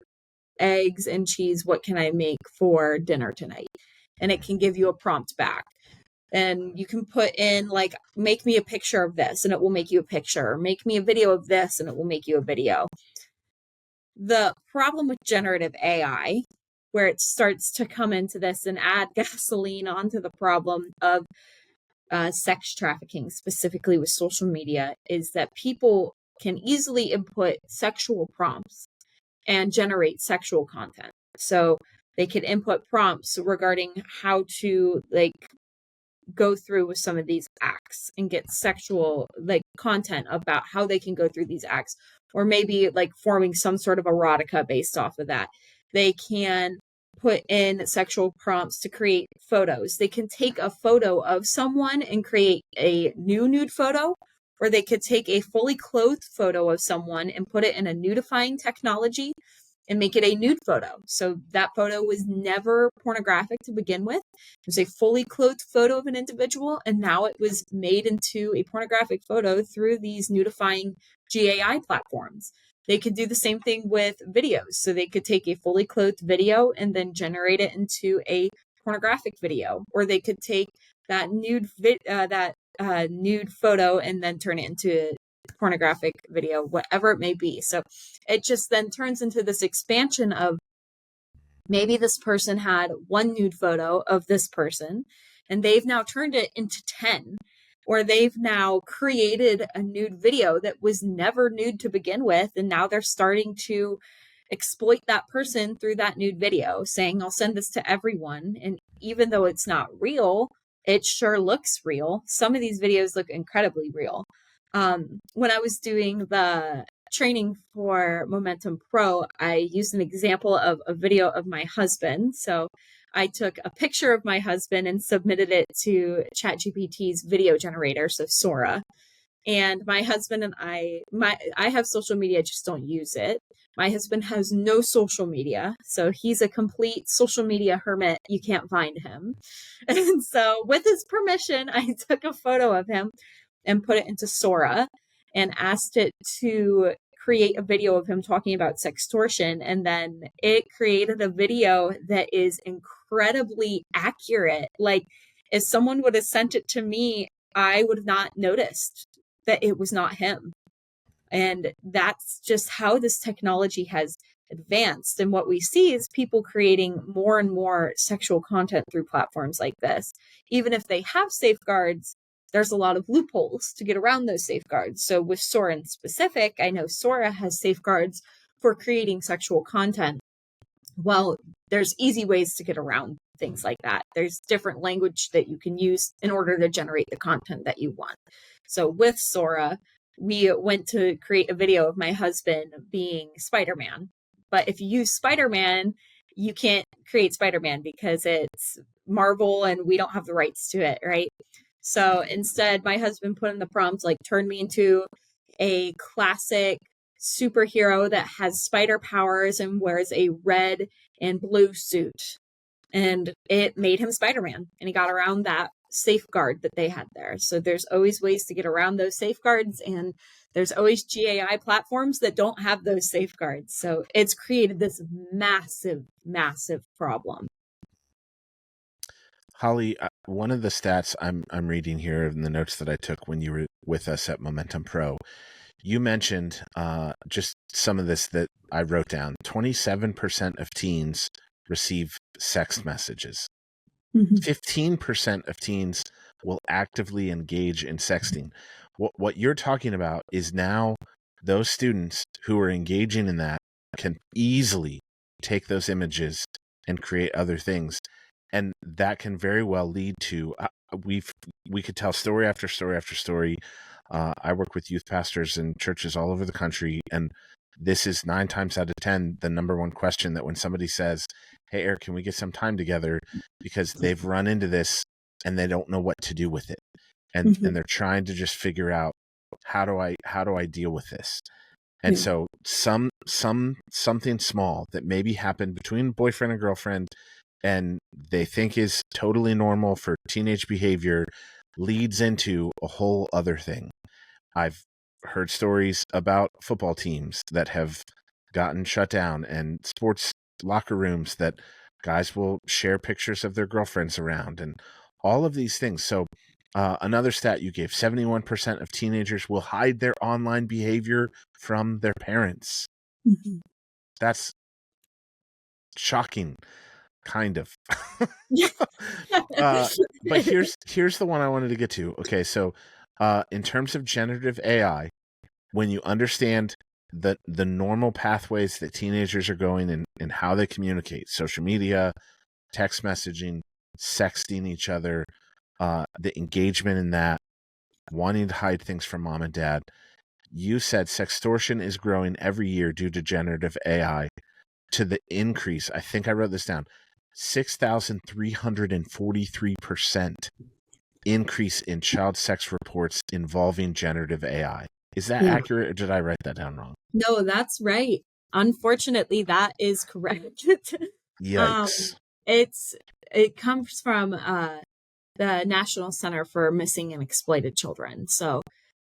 eggs, and cheese. What can I make for dinner tonight? And it Mm, can give you a prompt back. And you can put in like, make me a picture of this, and it will make you a picture. Or make me a video of this, and it will make you a video. The problem with generative AI, where it starts to come into this and add gasoline onto the problem of sex trafficking, specifically with social media, is that people can easily input sexual prompts and generate sexual content. So they could input prompts regarding how to like go through with some of these acts and get sexual like content about how they can go through these acts, or maybe like forming some sort of erotica based off of that. They can put in sexual prompts to create photos. They can take a photo of someone and create a new nude photo, or they could take a fully clothed photo of someone and put it in a nudifying technology and make it a nude photo. So that photo was never pornographic to begin with. It was a fully clothed photo of an individual, and now it was made into a pornographic photo through these nudifying GAI platforms. They could do the same thing with videos. So they could take a fully clothed video and then generate it into a pornographic video, or they could take that nude nude photo and then turn it into a pornographic video, whatever it may be. So it just then turns into this expansion of maybe this person had one nude photo of this person and they've now turned it into 10, or they've now created a nude video that was never nude to begin with, and now they're starting to exploit that person through that nude video, saying, I'll send this to everyone. And even though it's not real, it sure looks real. Some of these videos look incredibly real. When I was doing the training for Momentum Pro, I used an example of a video of my husband. So I took a picture of my husband and submitted it to ChatGPT's video generator, so Sora. And my husband and I have social media, just don't use it. My husband has no social media, so he's a complete social media hermit. You can't find him. And so with his permission, I took a photo of him and put it into Sora and asked it to create a video of him talking about sextortion. And then it created a video that is incredibly accurate. Like, if someone would have sent it to me, I would have not noticed that it was not him. And that's just how this technology has advanced. And what we see is people creating more and more sexual content through platforms like this. Even if they have safeguards, there's a lot of loopholes to get around those safeguards. So with Sora in specific, I know Sora has safeguards for creating sexual content. Well, there's easy ways to get around things like that. There's different language that you can use in order to generate the content that you want. So with Sora, we went to create a video of my husband being Spider-Man. But if you use Spider-Man, you can't create Spider-Man because it's Marvel and we don't have the rights to it, right? So instead, my husband put in the prompt, like, turn me into a classic superhero that has spider powers and wears a red and blue suit. And it made him Spider-Man, and he got around that safeguard that they had there. So there's always ways to get around those safeguards, and there's always GAI platforms that don't have those safeguards. So it's created this massive, massive problem. Holly, one of the stats I'm reading here in the notes that I took when you were with us at Momentum Pro, you mentioned just some of this that I wrote down. 27% of teens receive sex messages. 15% of teens will actively engage in sexting. What you're talking about is now those students who are engaging in that can easily take those images and create other things. And that can very well lead to, we could tell story after story after story. I work with youth pastors in churches all over the country, and this is 9 times out of 10 the number one question that when somebody says, hey, Eric, can we get some time together? Because they've run into this and they don't know what to do with it. And they're trying to just figure out, how do I deal with this? And so something small that maybe happened between boyfriend and girlfriend and they think is totally normal for teenage behavior leads into a whole other thing. I've heard stories about football teams that have gotten shut down and sports locker rooms that guys will share pictures of their girlfriends around and all of these things. So another stat you gave, 71% of teenagers will hide their online behavior from their parents. That's shocking. Kind of. But here's the one I wanted to get to. Okay, so in terms of generative AI, when you understand the normal pathways that teenagers are going and how they communicate, social media, text messaging, sexting each other, the engagement in that, wanting to hide things from mom and dad, you said sextortion is growing every year due to generative AI to the increase. I think I wrote this down. 6,343% increase in child sex reports involving generative AI. Is that accurate, or did I write that down wrong? No, that's right. Unfortunately, that is correct. Yikes. um, it comes from the National Center for Missing and Exploited Children. So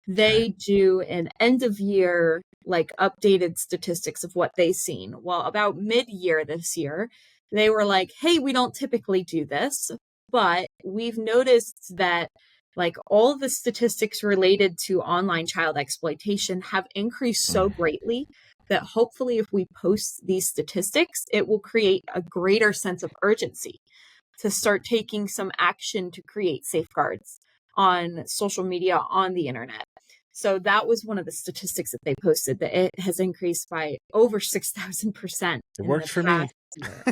Okay. they do an end of year, like updated statistics of what they've seen. Well, about mid-year this year, they were like, hey, we don't typically do this, but we've noticed that like all the statistics related to online child exploitation have increased so Mm. greatly that hopefully if we post these statistics, it will create a greater sense of urgency to start taking some action to create safeguards on social media, on the internet. So that was one of the statistics that they posted, that it has increased by over 6,000% It in works the for me. past year.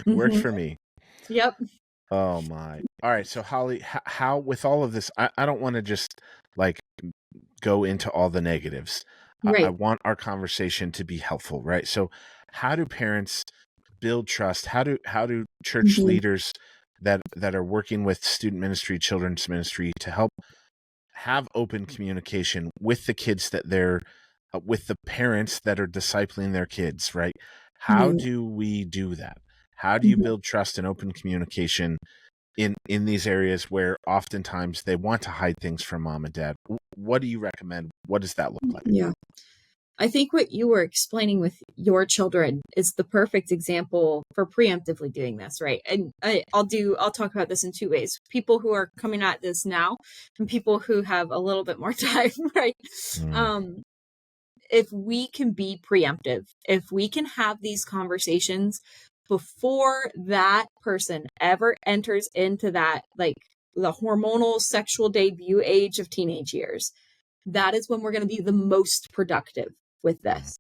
Works Mm-hmm. for me. Yep. Oh my. All right. So Holly, how with all of this, I don't want to just like go into all the negatives. I Right. want our conversation to be helpful, right? So how do parents build trust? How do church Mm-hmm. leaders that are working with student ministry, children's ministry to help have open communication with the kids that they're with the parents that are discipling their kids, right? How Right. do we do that? How do you Mm-hmm. build trust and open communication in these areas where oftentimes they want to hide things from mom and dad? What do you recommend? What does that look like? Yeah. I think what you were explaining with your children is the perfect example for preemptively doing this, right? And I'll talk about this in two ways. People who are coming at this now and people who have a little bit more time, right? Mm, Um, if we can be preemptive, if we can have these conversations before that person ever enters into that, like the hormonal sexual debut age of teenage years, that is when we're going to be the most productive with mm, this.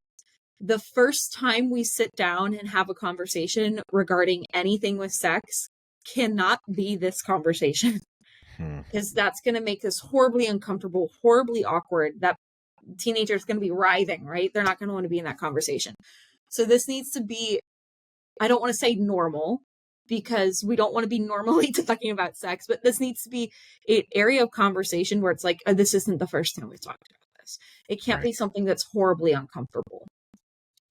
The first time we sit down and have a conversation regarding anything with sex cannot be this conversation, mm, because that's going to make us horribly uncomfortable, horribly awkward. That teenager is going to be writhing, right? They're not going to want to be in that conversation. So this needs to be, I don't want to say normal, because we don't want to be normally talking about sex, but this needs to be an area of conversation where it's like, oh, this isn't the first time we've talked about this. It can't right. be something that's horribly uncomfortable.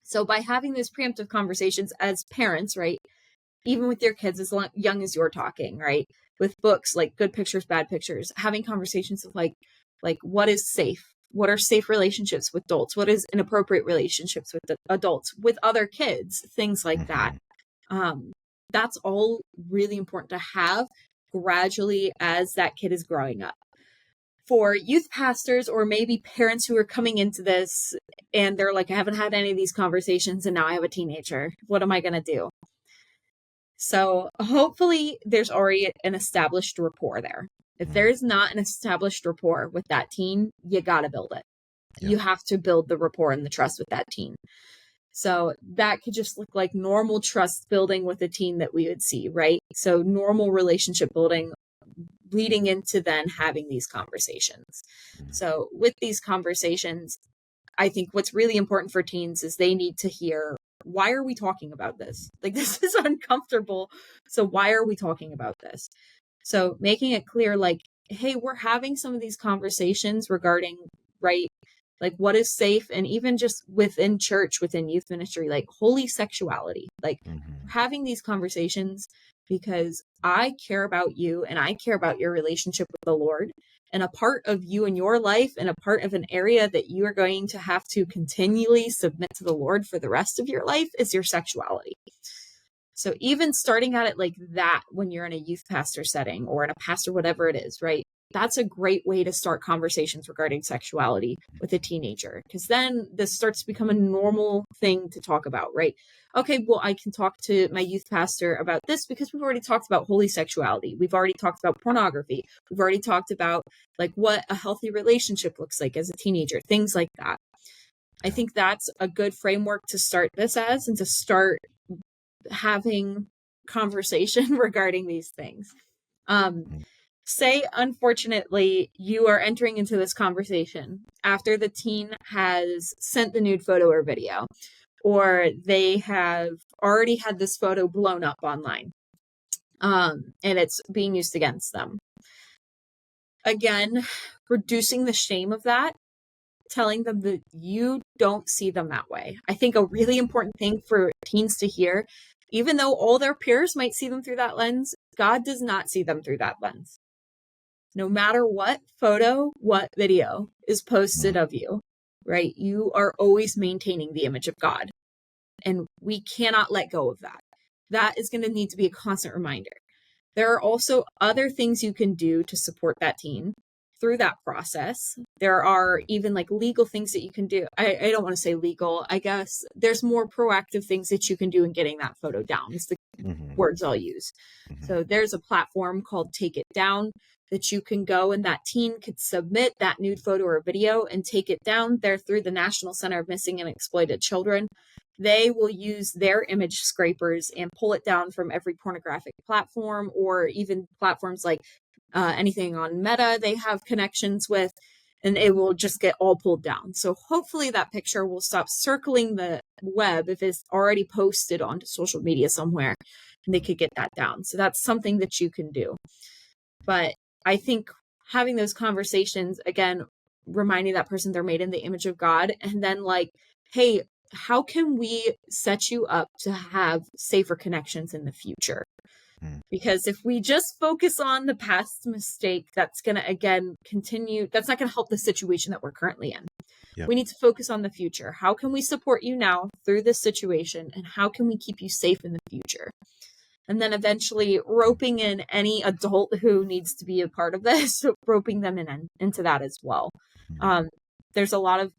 So by having these preemptive conversations as parents, right, even with your kids as young as you're talking, right, with books like Good Pictures, Bad Pictures, having conversations of like what is safe, what are safe relationships with adults, what is inappropriate relationships with the adults, with other kids, things like that. Mm-hmm. um, that's all really important to have gradually as that kid is growing up. For youth pastors or maybe parents who are coming into this and they're like, I haven't had any of these conversations and now I have a teenager. What am I going to do? So hopefully there's already an established rapport there. If Mm, there's not an established rapport with that teen, you got to build it. yep. You have to build the rapport and the trust with that teen. So that could just look like normal trust building with a teen that we would see, right? So normal relationship building leading into then having these conversations. Mm, So with these conversations, I think what's really important for teens is they need to hear, why are we talking about this? Like, this is uncomfortable. So why are we talking about this? So making it clear, like, hey, we're having some of these conversations regarding, right, like what is safe, and even just within church, within youth ministry, like holy sexuality, like mm-hmm. having these conversations because I care about you and I care about your relationship with the Lord. And a part of you and your life and a part of an area that you are going to have to continually submit to the Lord for the rest of your life is your sexuality. So even starting at it like that when you're in a youth pastor setting or in a pastor, whatever it is, right? That's a great way to start conversations regarding sexuality with a teenager, because then this starts to become a normal thing to talk about, right? Okay, well, I can talk to my youth pastor about this because we've already talked about holy sexuality. We've already talked about pornography. We've already talked about like what a healthy relationship looks like as a teenager, things like that. I Yeah. think that's a good framework to start this as and to start having conversation regarding these things. Mm, Say, unfortunately, you are entering into this conversation after the teen has sent the nude photo or video, or they have already had this photo blown up online, and it's being used against them. Again, reducing the shame of that telling them that you don't see them that way. I think a really important thing for teens to hear, even though all their peers might see them through that lens, God does not see them through that lens. No matter what photo, what video is posted of you, right? You are always maintaining the image of God. And we cannot let go of that. That is going to need to be a constant reminder. There are also other things you can do to support that teen through that process. There are even like legal things that you can do. I don't want to say legal. I guess there's more proactive things that you can do in getting that photo down is the words I'll use. So there's a platform called Take It Down that you can go, and that teen could submit that nude photo or video and take it down there through the National Center of Missing and Exploited Children. They will use their image scrapers and pull it down from every pornographic platform, or even platforms like anything on Meta they have connections with, and it will just get all pulled down. So hopefully that picture will stop circling the web if it's already posted onto social media somewhere, and they could get that down. So that's something that you can do. But I think having those conversations, again, reminding that person they're made in the image of God, and then like, hey, how can we set you up to have safer connections in the future? Because if we just focus on the past mistake, that's going to, again, continue. That's not going to help the situation that we're currently in. Yep. We need to focus on the future. How can we support you now through this situation? And how can we keep you safe in the future? And then eventually roping in any adult who needs to be a part of this, roping them into that as well. There's a lot of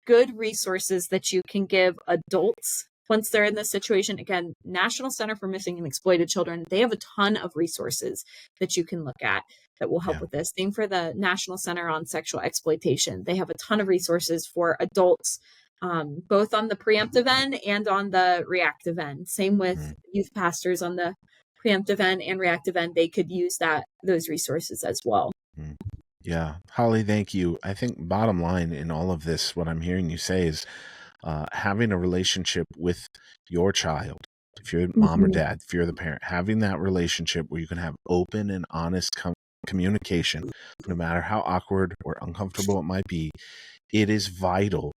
good resources that you can give adults once they're in this situation. Again, National Center for Missing and Exploited Children, they have a ton of resources that you can look at that will help with this. Same for the National Center on Sexual Exploitation. They have a ton of resources for adults, both on the preemptive end and on the reactive end. Same with youth pastors on the preemptive end and reactive end. They could use those resources as well. Yeah. Holly, thank you. I think bottom line in all of this, what I'm hearing you say is having a relationship with your child, if you're mom or dad, if you're the parent, having that relationship where you can have open and honest communication, no matter how awkward or uncomfortable it might be, it is vital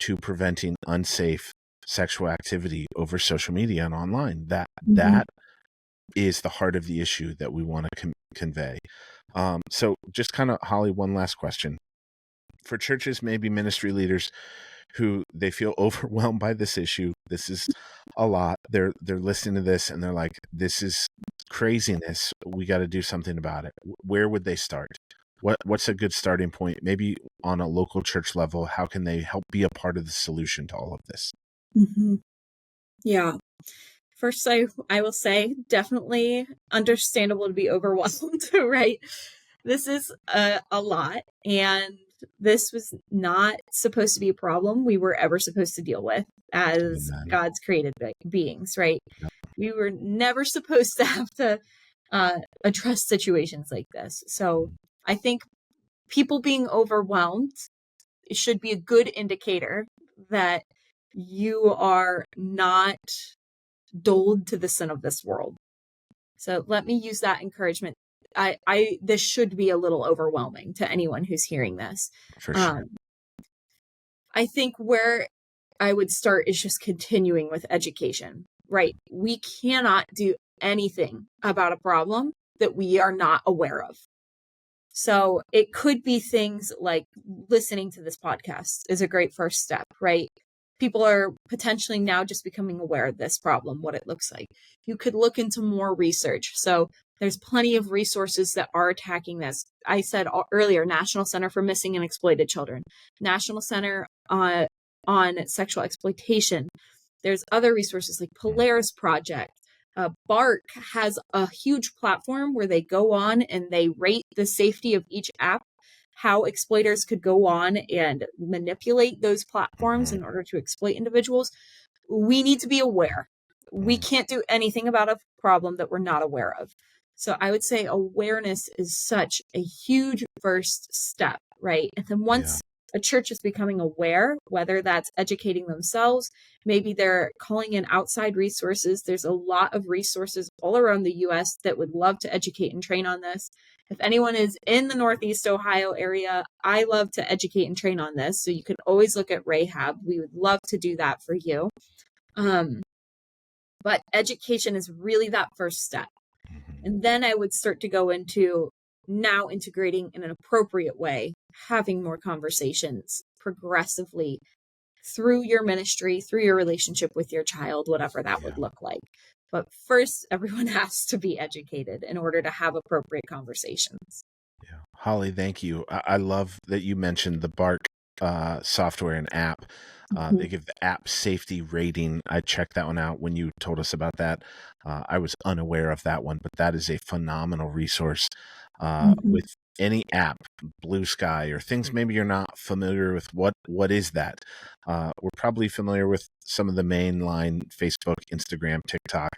to preventing unsafe sexual activity over social media and online. That is the heart of the issue that we want to convey. So just kind of, Holly, one last question. For churches, maybe ministry leaders who they feel overwhelmed by this issue, this is a lot. They're listening to this and they're like, this is craziness. We got to do something about it. Where would they start? What's a good starting point? Maybe on a local church level, how can they help be a part of the solution to all of this? Yeah. First, I will say, definitely understandable to be overwhelmed, right? This is a lot, and this was not supposed to be a problem we were ever supposed to deal with as God's created beings, right? Yep. We were never supposed to have to address situations like this. So I think people being overwhelmed should be a good indicator that you are not dulled to the sin of this world. So let me use that encouragement. This should be a little overwhelming to anyone who's hearing this. For sure. I think where I would start is just continuing with education, right? We cannot do anything about a problem that we are not aware of. So it could be things like listening to this podcast is a great first step, right? People are potentially now just becoming aware of this problem, what it looks like. You could look into more research. So there's plenty of resources that are attacking this. I said earlier, National Center for Missing and Exploited Children, National Center on Sexual Exploitation. There's other resources like Polaris Project. Bark has a huge platform where they go on and they rate the safety of each app, how exploiters could go on and manipulate those platforms in order to exploit individuals. We need to be aware. We can't do anything about a problem that we're not aware of. So I would say awareness is such a huge first step, right? And then once a church is becoming aware, whether that's educating themselves, maybe they're calling in outside resources. There's a lot of resources all around the US that would love to educate and train on this. if anyone is in the Northeast Ohio area, I love to educate and train on this. So you can always look at Rahab. We would love to do that for you. But education is really that first step. And then I would start to go into now integrating in an appropriate way, having more conversations progressively through your ministry, through your relationship with your child, whatever that would look like. But first, everyone has to be educated in order to have appropriate conversations. Yeah. Holly, thank you. I love that you mentioned the Bark software and app. They give the app safety rating. I checked that one out when you told us about that. I was unaware of that one, but that is a phenomenal resource with any app, Blue Sky, or things maybe you're not familiar with. What is that? We're probably familiar with some of the mainline Facebook, Instagram, TikTok,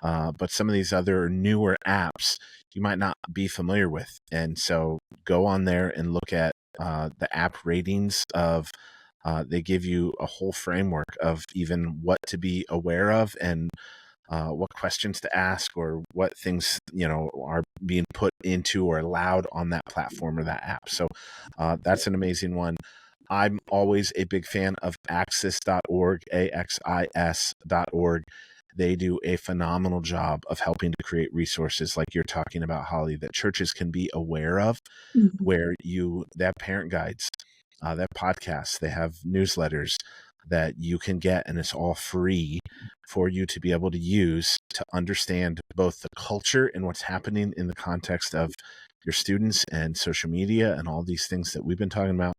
but some of these other newer apps you might not be familiar with. And so go on there and look at the app ratings of, they give you a whole framework of even what to be aware of and what questions to ask or what things, are being put into or allowed on that platform or that app. So that's an amazing one. I'm always a big fan of axis.org, AXIS.org. They do a phenomenal job of helping to create resources like you're talking about, Holly, that churches can be aware of, where they have parent guides, they have podcasts, they have newsletters that you can get, and it's all free for you to be able to use to understand both the culture and what's happening in the context of your students and social media and all these things that we've been talking about,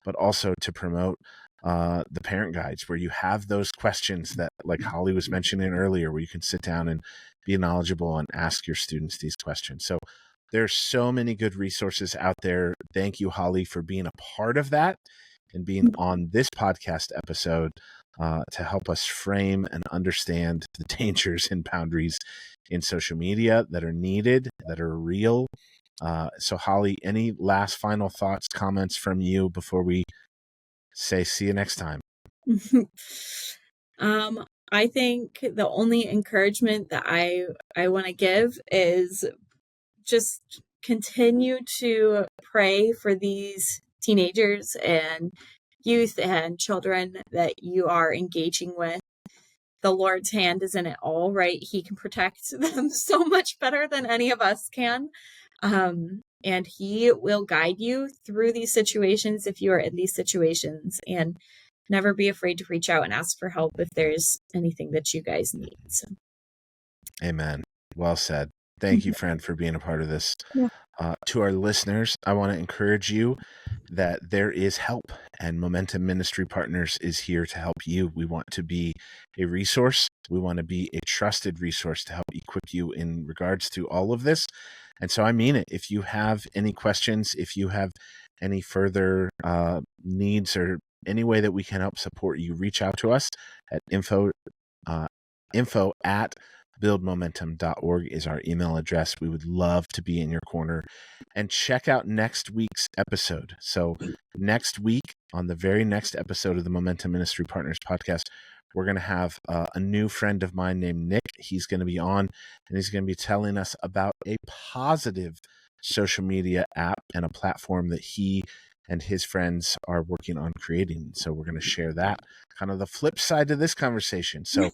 but also to promote the parent guides where you have those questions that, like Holly was mentioning earlier, where you can sit down and be knowledgeable and ask your students these questions. So there's so many good resources out there. Thank you, Holly, for being a part of that and being on this podcast episode to help us frame and understand the dangers and boundaries in social media that are needed, that are real. So Holly, any last final thoughts, comments from you before we say see you next time? I think the only encouragement that I want to give is just continue to pray for these teenagers and youth and children that you are engaging with. The Lord's hand is in it all, right? He can protect them so much better than any of us can. And he will guide you through these situations if you are in these situations, and never be afraid to reach out and ask for help if there's anything that you guys need. So. Amen. Well said. Thank you, friend, for being a part of this. Yeah. To our listeners, I want to encourage you that there is help, and Momentum Ministry Partners is here to help you. We want to be a resource. We want to be a trusted resource to help equip you in regards to all of this. And so I mean it. If you have any questions, if you have any further needs or any way that we can help support you, reach out to us at info@buildmomentum.org is our email address. We would love to be in your corner. And check out next week's episode. So next week, on the very next episode of the Momentum Ministry Partners podcast, we're going to have a new friend of mine named Nick. He's going to be on, and he's going to be telling us about a positive social media app and a platform that he and his friends are working on creating. So we're going to share that, kind of the flip side to this conversation. So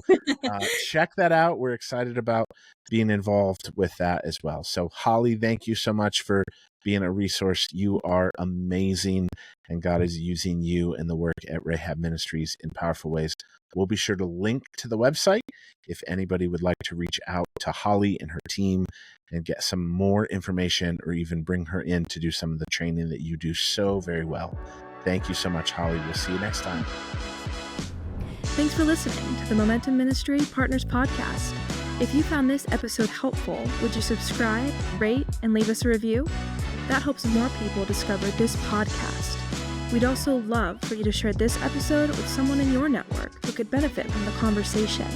check that out. We're excited about being involved with that as well. So Holly, thank you so much for being a resource. You are amazing, and God is using you and the work at Rahab Ministries in powerful ways. We'll be sure to link to the website if anybody would like to reach out to Holly and her team and get some more information, or even bring her in to do some of the training that you do so very well. Thank you so much, Holly. We'll see you next time. Thanks for listening to the Momentum Ministry Partners Podcast. If you found this episode helpful, would you subscribe, rate, and leave us a review? That helps more people discover this podcast. We'd also love for you to share this episode with someone in your network who could benefit from the conversation.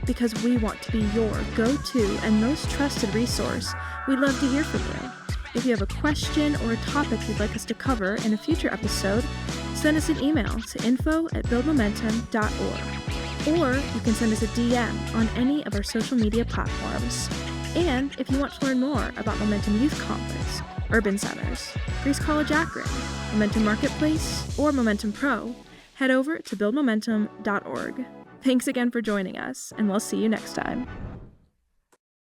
Because we want to be your go-to and most trusted resource, we'd love to hear from you. If you have a question or a topic you'd like us to cover in a future episode, send us an email to info@buildmomentum.org. Or you can send us a DM on any of our social media platforms. And if you want to learn more about Momentum Youth Conference, Urban Centers, Grace College Akron, Momentum Marketplace, or Momentum Pro, head over to buildmomentum.org. Thanks again for joining us, and we'll see you next time.